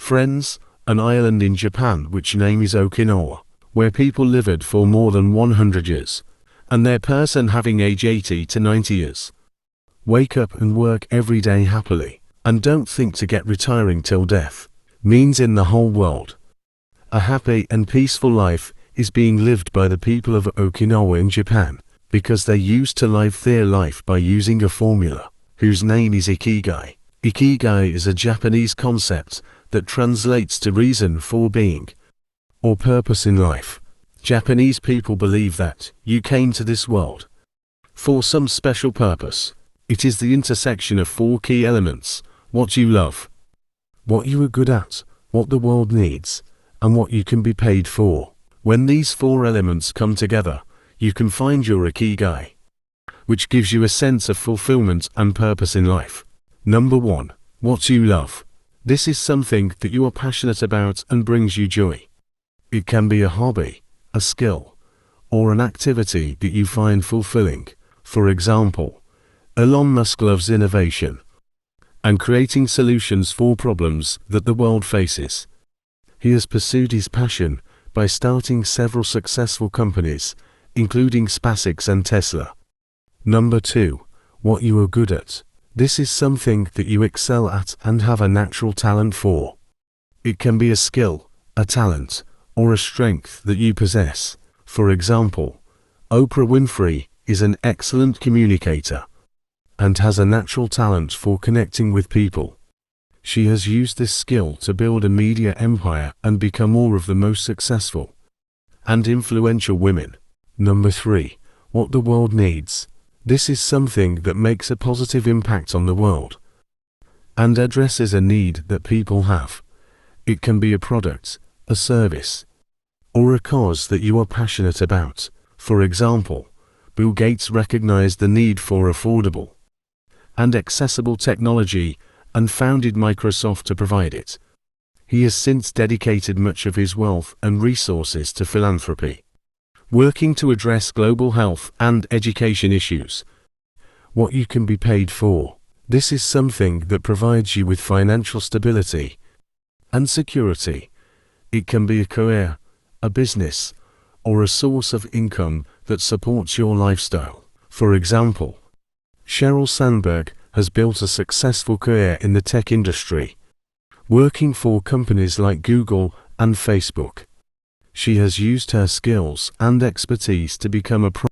Friends, an island in Japan which name is Okinawa, where people lived for more than 100 years, and their person having age 80 to 90 years. Wake up and work every day happily, and don't think to get retiring till death, means in the whole world. A happy and peaceful life is being lived by the people of Okinawa in Japan, because they used to live their life by using a formula, whose name is Ikigai. Ikigai is a Japanese concept that translates to reason for being, or purpose in life. Japanese people believe that you came to this world for some special purpose. It is the intersection of four key elements: what you love, what you are good at, what the world needs, and what you can be paid for. When these four elements come together, you can find your Ikigai, which gives you a sense of fulfillment and purpose in life. Number 1. What you love. This is something that you are passionate about and brings you joy. It can be a hobby, a skill, or an activity that you find fulfilling. For example, Elon Musk loves innovation and creating solutions for problems that the world faces. He has pursued his passion by starting several successful companies, including SpaceX and Tesla. Number 2. What you are good at. This is something that you excel at and have a natural talent for. It can be a skill, a talent, or a strength that you possess. For example, Oprah Winfrey is an excellent communicator and has a natural talent for connecting with people. She has used this skill to build a media empire and become one of the most successful and influential women. Number 3. What the world needs. This is something that makes a positive impact on the world and addresses a need that people have. It can be a product, a service, or a cause that you are passionate about. For example, Bill Gates recognized the need for affordable and accessible technology and founded Microsoft to provide it. He has since dedicated much of his wealth and resources to philanthropy, working to address global health and education issues. What you can be paid for. This is something that provides you with financial stability and security. It can be a career, a business, or a source of income that supports your lifestyle. For example, Sheryl Sandberg has built a successful career in the tech industry, working for companies like Google and Facebook. She has used her skills and expertise to become a pro.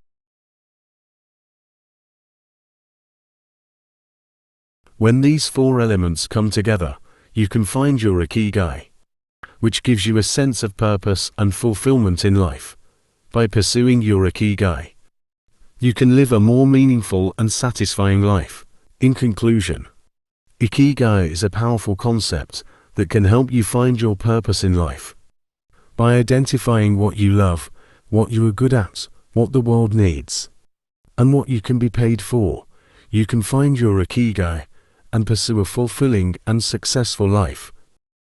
When these four elements come together, you can find your Ikigai, which gives you a sense of purpose and fulfillment in life. By pursuing your Ikigai, you can live a more meaningful and satisfying life. In conclusion, Ikigai is a powerful concept that can help you find your purpose in life. By identifying what you love, what you are good at, what the world needs, and what you can be paid for, you can find your Ikigai and pursue a fulfilling and successful life.